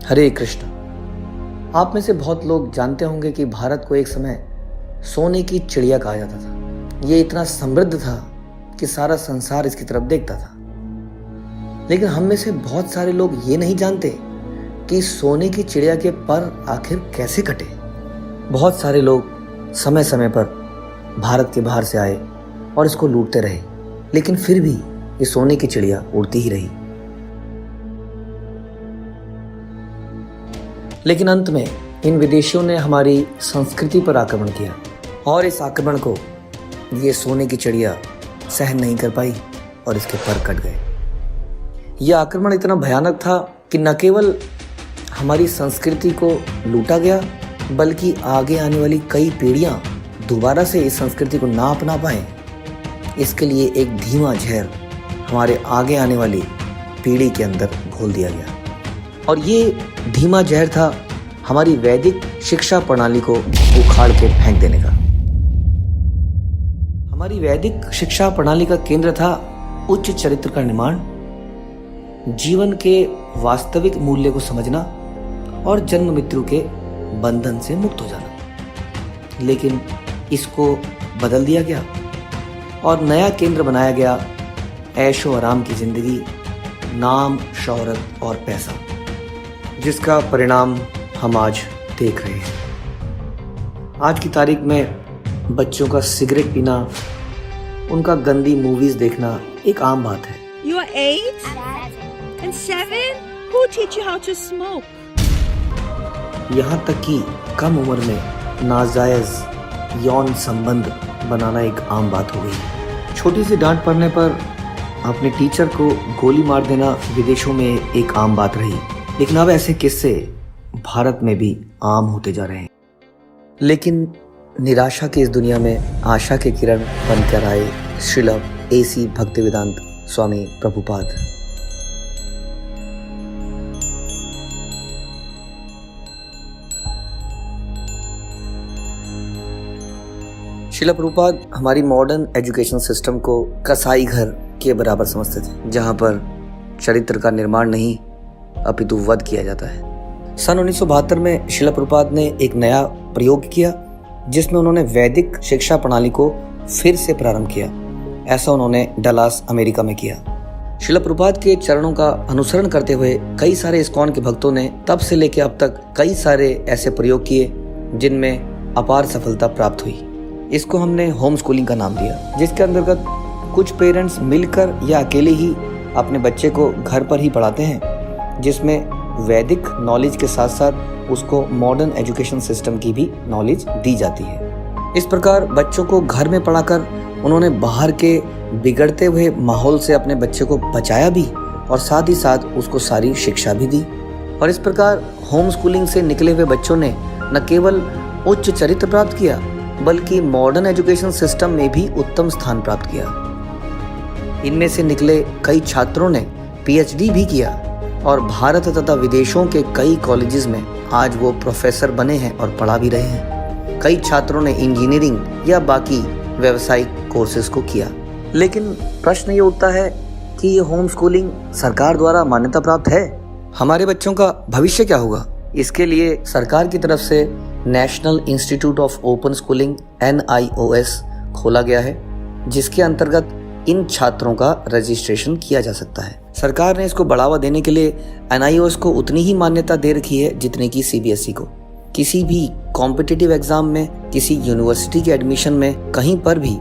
हरे कृष्ण। आप में से बहुत लोग जानते होंगे कि भारत को एक समय सोने की चिड़िया कहा जाता था। ये इतना समृद्ध था कि सारा संसार इसकी तरफ देखता था। लेकिन हम में से बहुत सारे लोग ये नहीं जानते कि सोने की चिड़िया के पर आखिर कैसे कटे। बहुत सारे लोग समय समय पर भारत के बाहर से आए और इसको लूटते रहे, लेकिन फिर भी ये सोने की चिड़िया उड़ती ही रही। लेकिन अंत में इन विदेशियों ने हमारी संस्कृति पर आक्रमण किया और इस आक्रमण को ये सोने की चिड़िया सहन नहीं कर पाई और इसके पर कट गए। यह आक्रमण इतना भयानक था कि न केवल हमारी संस्कृति को लूटा गया, बल्कि आगे आने वाली कई पीढ़ियां दोबारा से इस संस्कृति को ना अपना पाएं। इसके लिए एक धीमा जहर हमारे आगे आने वाली पीढ़ी के अंदर घोल दिया गया, और ये धीमा जहर था हमारी वैदिक शिक्षा प्रणाली को उखाड़ के फेंक देने का। हमारी वैदिक शिक्षा प्रणाली का केंद्र था उच्च चरित्र का निर्माण, जीवन के वास्तविक मूल्य को समझना और जन्म मृत्यु के बंधन से मुक्त हो जाना। लेकिन इसको बदल दिया गया और नया केंद्र बनाया गया ऐशो आराम की जिंदगी, नाम, शोहरत और पैसा, जिसका परिणाम हम आज देख रहे हैं। आज की तारीख में बच्चों का सिगरेट पीना, उनका गंदी मूवीज देखना एक आम बात है। You are 8 and 7? Who teach you how to smoke? यहाँ तक कि कम उम्र में नाजायज यौन संबंध बनाना एक आम बात हो गई है। छोटी सी डांट पड़ने पर अपने टीचर को गोली मार देना विदेशों में एक आम बात रही, लेकिन अब ऐसे किस्से भारत में भी आम होते जा रहे हैं। लेकिन निराशा की इस दुनिया में आशा के किरण बनकर आए श्रील A.C. भक्तिवेदांत स्वामी प्रभुपाद। श्रील प्रभुपाद हमारी मॉडर्न एजुकेशन सिस्टम को कसाई घर के बराबर समझते थे, जहां पर चरित्र का निर्माण नहीं अपितु वध किया जाता है। सन 1972 में श्रील प्रभुपाद ने एक नया प्रयोग किया, जिसमें उन्होंने वैदिक शिक्षा प्रणाली को फिर से प्रारंभ किया। ऐसा उन्होंने डलास, अमेरिका में किया। श्रील प्रभुपाद के चरणों का अनुसरण करते हुए कई सारे इस्कॉन के भक्तों ने तब से लेकर अब तक कई सारे ऐसे प्रयोग किए जिनमें अपार सफलता प्राप्त हुई। इसको हमने होम स्कूलिंग का नाम दिया, जिसके अंतर्गत कुछ पेरेंट्स मिलकर या अकेले ही अपने बच्चे को घर पर ही पढ़ाते हैं, जिसमें वैदिक नॉलेज के साथ साथ उसको मॉडर्न एजुकेशन सिस्टम की भी नॉलेज दी जाती है। इस प्रकार बच्चों को घर में पढ़ाकर उन्होंने बाहर के बिगड़ते हुए माहौल से अपने बच्चे को बचाया भी और साथ ही साथ उसको सारी शिक्षा भी दी। और इस प्रकार होम स्कूलिंग से निकले हुए बच्चों ने न केवल उच्च चरित्र प्राप्त किया, बल्कि मॉडर्न एजुकेशन सिस्टम में भी उत्तम स्थान प्राप्त किया। इनमें से निकले कई छात्रों ने PhD भी किया और भारत तथा विदेशों के कई कॉलेजेस में आज वो प्रोफेसर बने हैं और पढ़ा भी रहे हैं। कई छात्रों ने इंजीनियरिंग या बाकी व्यावसायिक कोर्सेज को किया। लेकिन प्रश्न ये उठता है कि ये होम स्कूलिंग सरकार द्वारा मान्यता प्राप्त है? हमारे बच्चों का भविष्य क्या होगा? इसके लिए सरकार की तरफ से national institute of open schooling NIOS खोला गया है, जिसके अंतर्गत इन छात्रों का रजिस्ट्रेशन किया जा सकता है। सरकार ने इसको बढ़ावा देने के लिए NIOS को उतनी ही मान्यता दे रखी है जितनी की CBSE को। किसी भी कॉम्पिटिटिव एग्जाम में, किसी यूनिवर्सिटी के एडमिशन में, कहीं पर भी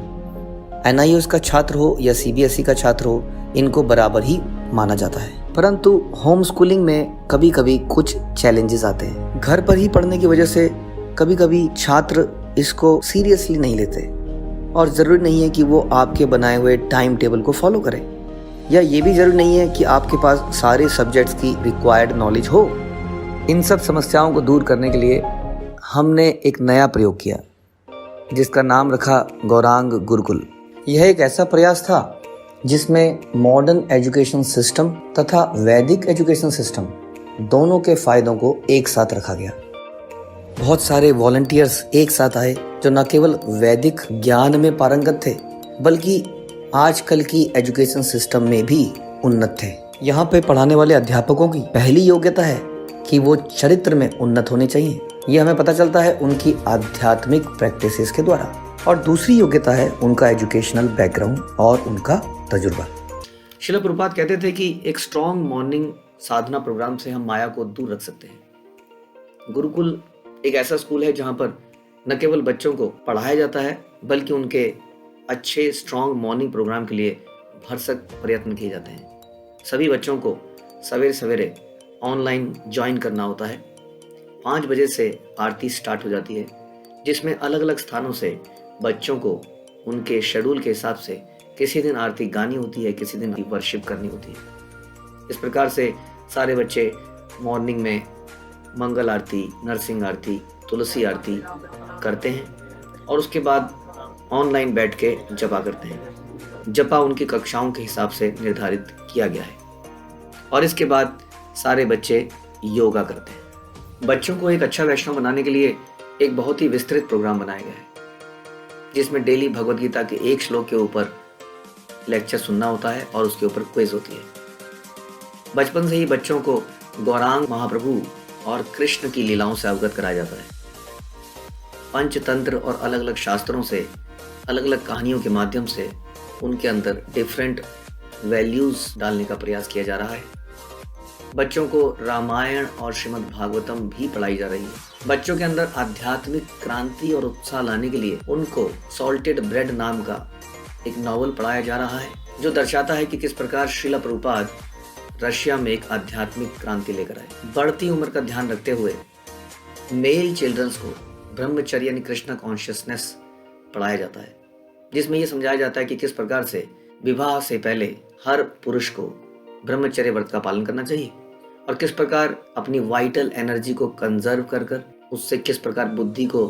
NIOS का छात्र हो या CBSE का छात्र हो, इनको बराबर ही माना जाता है। परंतु होम स्कूलिंग में कभी कभी कुछ चैलेंजेस आते हैं। घर पर ही पढ़ने की वजह से कभी कभी छात्र इसको सीरियसली नहीं लेते, और ज़रूरी नहीं है कि वो आपके बनाए हुए टाइम टेबल को फॉलो करें, या ये भी ज़रूरी नहीं है कि आपके पास सारे सब्जेक्ट्स की रिक्वायर्ड नॉलेज हो। इन सब समस्याओं को दूर करने के लिए हमने एक नया प्रयोग किया, जिसका नाम रखा गौरांग गुरुकुल। यह एक ऐसा प्रयास था जिसमें मॉडर्न एजुकेशन सिस्टम तथा वैदिक एजुकेशन सिस्टम दोनों के फायदों को एक साथ रखा गया। बहुत सारे वॉलंटियर्स एक साथ आए जो न केवल वैदिक ज्ञान में पारंगत थे, बल्कि आजकल की एजुकेशन सिस्टम में भी उन्नत थे। यहाँ पे पढ़ाने वाले अध्यापकों की पहली योग्यता है कि वो चरित्र में उन्नत होने चाहिए। ये हमें पता चलता है उनकी आध्यात्मिक प्रैक्टिसेस के द्वारा। और दूसरी योग्यता है उनका एजुकेशनल बैकग्राउंड और उनका तजुर्बा। श्रील प्रभुपाद कहते थे कि एक स्ट्रॉन्ग मॉर्निंग साधना प्रोग्राम से हम माया को दूर रख सकते हैं। गुरुकुल एक ऐसा स्कूल है जहाँ पर न केवल बच्चों को पढ़ाया जाता है बल्कि उनके अच्छे स्ट्रॉन्ग मॉर्निंग प्रोग्राम के लिए भरसक प्रयत्न किए जाते हैं। सभी बच्चों को सवेरे सवेरे ऑनलाइन ज्वाइन करना होता है। 5 बजे से आरती स्टार्ट हो जाती है, जिसमें अलग अलग स्थानों से बच्चों को उनके शेड्यूल के हिसाब से किसी दिन आरती गानी होती है, किसी दिन वर्शिप करनी होती है। इस प्रकार से सारे बच्चे मॉर्निंग में मंगल आरती, नरसिंह आरती, तुलसी आरती करते हैं और उसके बाद ऑनलाइन बैठ के जपा करते हैं। जपा उनकी कक्षाओं के हिसाब से निर्धारित किया गया है और इसके बाद सारे बच्चे योगा करते हैं। बच्चों को एक अच्छा वैष्णव बनाने के लिए एक बहुत ही विस्तृत प्रोग्राम बनाया गया है, जिसमें डेली भगवत गीता के एक श्लोक के ऊपर लेक्चर सुनना होता है और उसके ऊपर क्विज होती है। बचपन से ही बच्चों को गौरांग महाप्रभु और कृष्ण की लीलाओं से अवगत कराया जाता है। पंचतंत्र और अलग अलग शास्त्रों से, अलग अलग कहानियों के माध्यम से उनके अंदर डिफरेंट वैल्यूज डालने का प्रयास किया जा रहा है। बच्चों को रामायण और श्रीमद् भागवतम भी पढ़ाई जा रही है। बच्चों के अंदर आध्यात्मिक क्रांति और उत्साह लाने के लिए उनको सॉल्टेड ब्रेड नाम का एक नॉवल पढ़ाया जा रहा है, जो दर्शाता है कि किस प्रकार श्रील प्रभुपाद रशिया में एक आध्यात्मिक क्रांति लेकर आए। बढ़ती उम्र का ध्यान रखते हुए मेल चिल्ड्रंस को ब्रह्मचर्य यानी कृष्ण कॉन्शियसनेस पढ़ाया जाता है, जिसमें यह समझाया जाता है कि किस प्रकार से विवाह से पहले हर पुरुष को ब्रह्मचर्य व्रत का पालन करना चाहिए और किस प्रकार अपनी वाइटल एनर्जी को कंजर्व कर कर उससे किस प्रकार बुद्धि को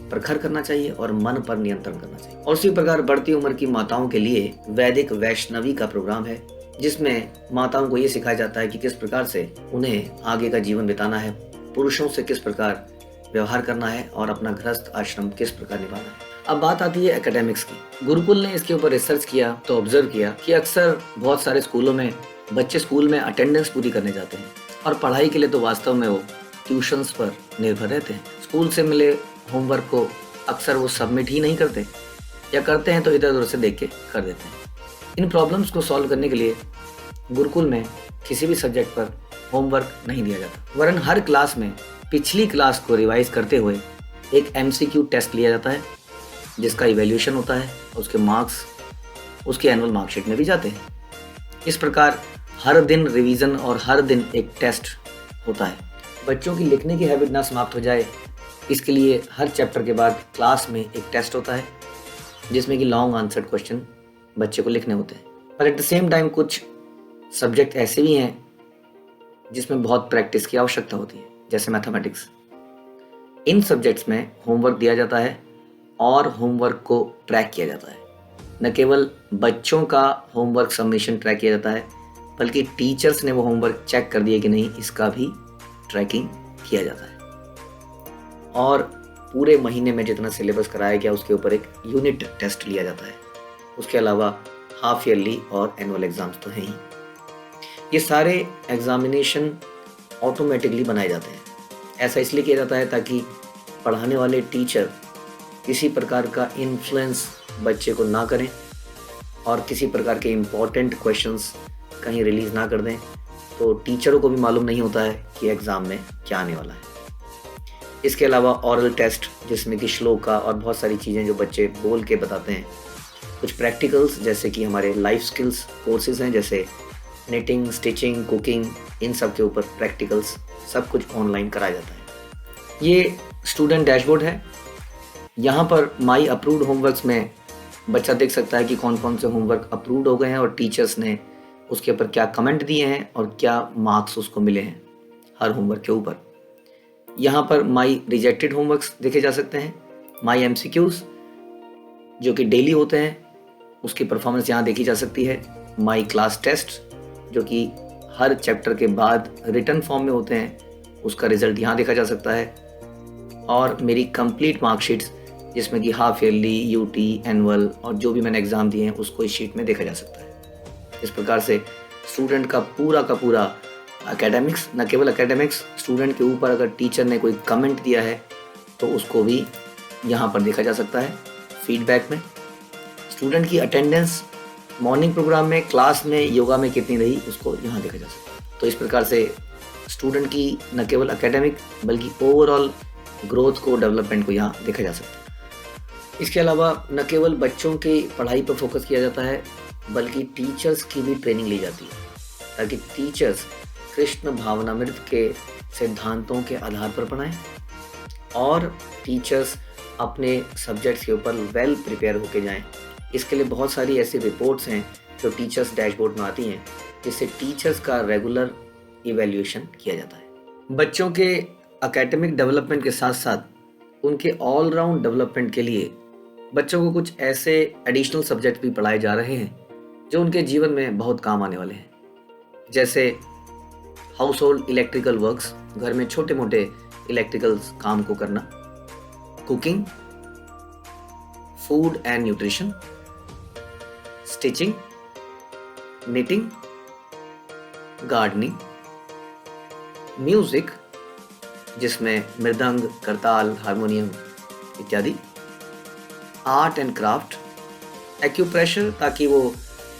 प्रखर करना चाहिए और मन पर नियंत्रण करना चाहिए। और उसी प्रकार बढ़ती उम्र की माताओं के लिए वैदिक वैष्णवी का प्रोग्राम है, जिसमें माताओं को ये सिखाया जाता है कि किस प्रकार से उन्हें आगे का जीवन बिताना है, पुरुषों से किस प्रकार व्यवहार करना है और अपना गृहस्थ आश्रम किस प्रकार निभाना है। अब बात आती है एकेडमिक्स की। गुरुकुल ने इसके ऊपर रिसर्च किया तो ऑब्जर्व किया कि अक्सर बहुत सारे स्कूलों में बच्चे स्कूल में अटेंडेंस पूरी करने जाते हैं और पढ़ाई के लिए तो वास्तव में वो ट्यूशंस पर निर्भर रहते हैं। स्कूल से मिले होमवर्क को अक्सर वो सबमिट ही नहीं करते या करते हैं तो इधर उधर से देख के कर देते हैं। इन प्रॉब्लम्स को सॉल्व करने के लिए गुरुकुल में किसी भी सब्जेक्ट पर होमवर्क नहीं दिया जाता, वरन हर क्लास में पिछली क्लास को रिवाइज करते हुए एक MCQ टेस्ट लिया जाता है, जिसका इवैल्यूएशन होता है। उसके मार्क्स उसके एनुअल मार्कशीट में भी जाते हैं। इस प्रकार हर दिन रिवीजन और हर दिन एक टेस्ट होता है। बच्चों की लिखने की हैबिट ना समाप्त हो जाए, इसके लिए हर चैप्टर के बाद क्लास में एक टेस्ट होता है, जिसमें कि लॉन्ग आंसर्ड क्वेश्चन बच्चे को लिखने होते हैं। पर एट द सेम टाइम कुछ सब्जेक्ट ऐसे भी हैं जिसमें बहुत प्रैक्टिस की आवश्यकता होती है, जैसे मैथमेटिक्स। इन सब्जेक्ट्स में होमवर्क दिया जाता है और होमवर्क को ट्रैक किया जाता है। न केवल बच्चों का होमवर्क सबमिशन ट्रैक किया जाता है, बल्कि टीचर्स ने वो होमवर्क चेक कर दिया कि नहीं, इसका भी ट्रैकिंग किया जाता है। और पूरे महीने में जितना सिलेबस कराया गया उसके ऊपर एक यूनिट टेस्ट लिया जाता है। उसके अलावा हाफ ईयरली और एनुअल एग्जाम्स तो हैं ही। ये सारे एग्जामिनेशन ऑटोमेटिकली बनाए जाते हैं। ऐसा इसलिए किया जाता है ताकि पढ़ाने वाले टीचर किसी प्रकार का इन्फ्लुएंस बच्चे को ना करें और किसी प्रकार के इम्पोर्टेंट क्वेश्चंस कहीं रिलीज ना कर दें, तो टीचरों को भी मालूम नहीं होता है कि एग्ज़ाम में क्या आने वाला है। इसके अलावा ऑरल टेस्ट, जिसमें कि श्लोका और बहुत सारी चीज़ें जो बच्चे बोल के बताते हैं। कुछ प्रैक्टिकल्स, जैसे कि हमारे लाइफ स्किल्स कोर्सेज हैं, जैसे निटिंग, स्टिचिंग, कुकिंग, इन सब के ऊपर प्रैक्टिकल्स सब कुछ ऑनलाइन कराया जाता है। ये स्टूडेंट डैशबोर्ड है। यहाँ पर माई अप्रूव्ड होमवर्क्स में बच्चा देख सकता है कि कौन कौन से होमवर्क अप्रूव्ड हो गए हैं और टीचर्स ने उसके ऊपर क्या कमेंट दिए हैं और क्या मार्क्स उसको मिले हैं हर होमवर्क के ऊपर। यहाँ पर माई रिजेक्टेड होमवर्क्स देखे जा सकते हैं। माई MCQs जो कि डेली होते हैं, उसकी परफॉर्मेंस यहाँ देखी जा सकती है। माई क्लास टेस्ट जो कि हर चैप्टर के बाद रिटन फॉर्म में होते हैं, उसका रिजल्ट यहाँ देखा जा सकता है। और मेरी कंप्लीट मार्कशीट्स, जिसमें कि हाफ ईयरली, UT, एनुअल और जो भी मैंने एग्ज़ाम दिए हैं उसको इस शीट में देखा जा सकता है। इस प्रकार से स्टूडेंट का पूरा एकेडमिक्स, न केवल एकेडमिक्स, स्टूडेंट के ऊपर अगर टीचर ने कोई कमेंट दिया है तो उसको भी यहाँ पर देखा जा सकता है फीडबैक में। स्टूडेंट की अटेंडेंस मॉर्निंग प्रोग्राम में, क्लास में, योगा में कितनी रही उसको यहाँ देखा जा सकता है। तो इस प्रकार से स्टूडेंट की न केवल एकेडमिक बल्कि ओवरऑल ग्रोथ को, डेवलपमेंट को यहाँ देखा जा सकता है। इसके अलावा न केवल बच्चों की पढ़ाई पर फोकस किया जाता है बल्कि टीचर्स की भी ट्रेनिंग ली जाती है ताकि टीचर्स कृष्ण भावनामृत के सिद्धांतों के आधार पर पढ़ाएं और टीचर्स अपने सब्जेक्ट्स के ऊपर वेल प्रिपेयर होके जाएं। इसके लिए बहुत सारी ऐसी रिपोर्ट्स हैं जो टीचर्स डैशबोर्ड में आती हैं जिससे टीचर्स का रेगुलर इवैल्यूएशन किया जाता है। बच्चों के एकेडमिक डेवलपमेंट के साथ साथ उनके ऑलराउंड डेवलपमेंट के लिए बच्चों को कुछ ऐसे एडिशनल सब्जेक्ट भी पढ़ाए जा रहे हैं जो उनके जीवन में बहुत काम आने वाले हैं, जैसे हाउस होल्ड इलेक्ट्रिकल वर्क्स, घर में छोटे मोटे इलेक्ट्रिकल काम को करना, cooking, food and nutrition, stitching, knitting, gardening, music जिसमें मृदंग, करताल, हारमोनियम इत्यादि, आर्ट एंड क्राफ्ट, एक्यूप्रेशर ताकि वो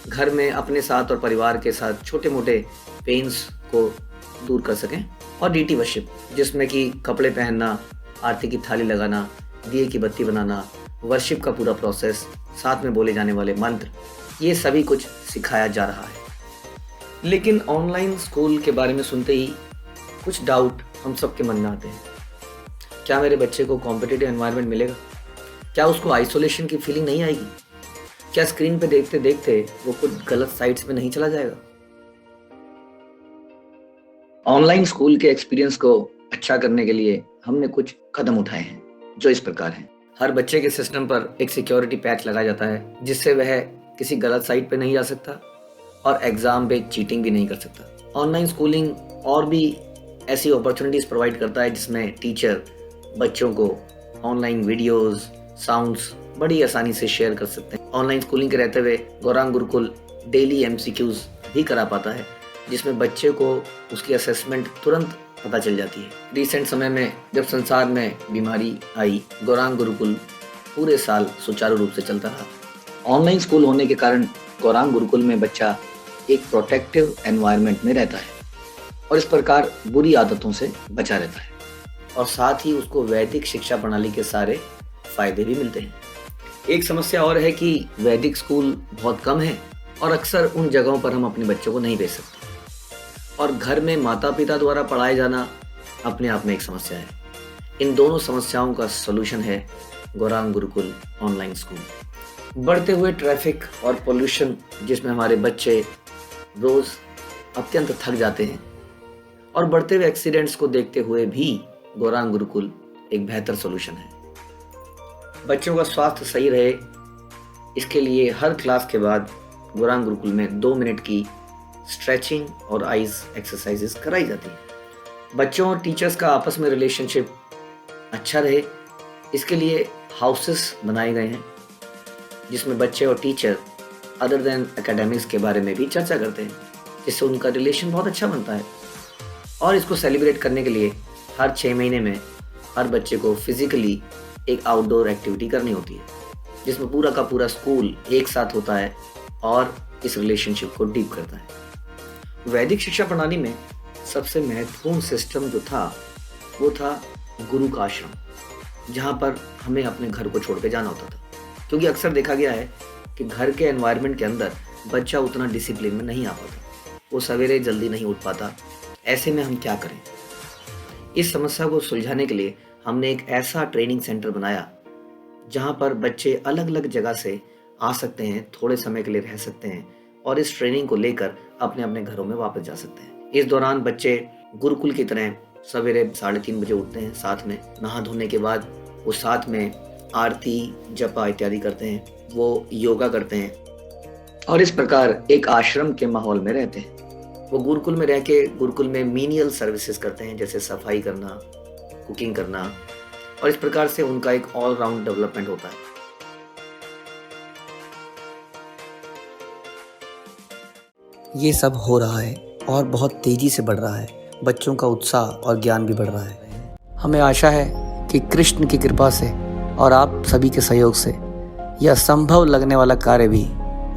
घर में अपने साथ और परिवार के साथ छोटे मोटे पेन्स को दूर कर सकें, और डीटी वर्शिप जिसमें कि कपड़े पहनना, आरती की थाली लगाना, दिए की बत्ती बनाना, वर्शिप का पूरा प्रोसेस, साथ में बोले जाने वाले मंत्र, ये सभी कुछ सिखाया जा रहा है। लेकिन ऑनलाइन स्कूल के बारे में सुनते ही कुछ डाउट हम सबके मन में आते हैं। क्या मेरे बच्चे को कॉम्पिटिटिव एनवायरनमेंट मिलेगा? क्या उसको आइसोलेशन की फीलिंग नहीं आएगी? क्या स्क्रीन पे देखते देखते वो कुछ गलत साइट्स में नहीं चला जाएगा? ऑनलाइन स्कूल के एक्सपीरियंस को अच्छा करने के लिए हमने कुछ कदम उठाए हैं जो इस प्रकार हैं। हर बच्चे के सिस्टम पर एक सिक्योरिटी पैच लगाया जाता है जिससे वह किसी गलत साइट पे नहीं जा सकता और एग्जाम पे चीटिंग भी नहीं कर सकता। ऑनलाइन स्कूलिंग और भी ऐसी अपॉर्चुनिटीज प्रोवाइड करता है जिसमें टीचर बच्चों को ऑनलाइन वीडियोस, साउंड्स बड़ी आसानी से शेयर कर सकते हैं। ऑनलाइन स्कूलिंग के रहते हुए गौरांग गुरुकुल डेली एमसीक्यूज भी करा पाता है जिसमें बच्चे को उसकी असेसमेंट तुरंत पता चल जाती है। रिसेंट समय में जब संसार में बीमारी आई, गौरांग गुरुकुल पूरे साल सुचारू रूप से चलता रहा। ऑनलाइन स्कूल होने के कारण गौरांग गुरुकुल में बच्चा एक प्रोटेक्टिव एनवायरनमेंट में रहता है और इस प्रकार बुरी आदतों से बचा रहता है और साथ ही उसको वैदिक शिक्षा प्रणाली के सारे फायदे भी मिलते हैं। एक समस्या और है कि वैदिक स्कूल बहुत कम है और अक्सर उन जगहों पर हम अपने बच्चों को नहीं भेज सकते और घर में माता पिता द्वारा पढ़ाया जाना अपने आप में एक समस्या है। इन दोनों समस्याओं का सलूशन है गौरांग गुरुकुल ऑनलाइन स्कूल। बढ़ते हुए ट्रैफिक और पोल्यूशन जिसमें हमारे बच्चे रोज अत्यंत थक जाते हैं और बढ़ते हुए एक्सीडेंट्स को देखते हुए भी गौरांग गुरुकुल एक बेहतर सलूशन है। बच्चों का स्वास्थ्य सही रहे इसके लिए हर क्लास के बाद गौरांग गुरुकुल में 2 मिनट की स्ट्रेचिंग और आइज एक्सरसाइजेस कराई जाती है। बच्चों और टीचर्स का आपस में रिलेशनशिप अच्छा रहे इसके लिए हाउसेस बनाए गए हैं जिसमें बच्चे और टीचर अदर देन एकेडमिक्स के बारे में भी चर्चा करते हैं जिससे उनका रिलेशन बहुत अच्छा बनता है। और इसको सेलिब्रेट करने के लिए हर 6 महीने में हर बच्चे को फिजिकली एक आउटडोर एक्टिविटी करनी होती है जिसमें पूरा का पूरा स्कूल एक साथ होता है और इस रिलेशनशिप को डीप करता है। वैदिक शिक्षा प्रणाली में सबसे महत्वपूर्ण सिस्टम जो था वो था गुरु का आश्रम, जहाँ पर हमें अपने घर को छोड़ के जाना होता था क्योंकि अक्सर देखा गया है कि घर के एनवायरनमेंट के अंदर बच्चा उतना डिसिप्लिन में नहीं आ पाता, वो सवेरे जल्दी नहीं उठ पाता। ऐसे में हम क्या करें? इस समस्या को सुलझाने के लिए हमने एक ऐसा ट्रेनिंग सेंटर बनाया जहाँ पर बच्चे अलग अलग जगह से आ सकते हैं, थोड़े समय के लिए रह सकते हैं और इस ट्रेनिंग को लेकर अपने अपने घरों में वापस जा सकते हैं। इस दौरान बच्चे गुरुकुल की तरह सवेरे 3:30 बजे उठते हैं, साथ में नहा धोने के बाद वो साथ में आरती, जपा इत्यादि करते हैं, वो योगा करते हैं और इस प्रकार एक आश्रम के माहौल में रहते हैं। वो गुरुकुल में रह के गुरुकुल में मीनियल सर्विसेज करते हैं जैसे सफाई करना, कुकिंग करना और इस प्रकार से उनका एक ऑल राउंड डेवलपमेंट होता है। ये सब हो रहा है और बहुत तेजी से बढ़ रहा है। बच्चों का उत्साह और ज्ञान भी बढ़ रहा है। हमें आशा है कि कृष्ण की कृपा से और आप सभी के सहयोग से यह असंभव लगने वाला कार्य भी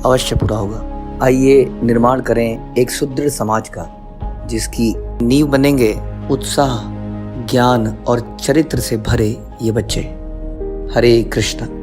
अवश्य पूरा होगा। आइए निर्माण करें एक सुदृढ़ समाज का, जिसकी नींव बनेंगे उत्साह, ज्ञान और चरित्र से भरे ये बच्चे। हरे कृष्ण।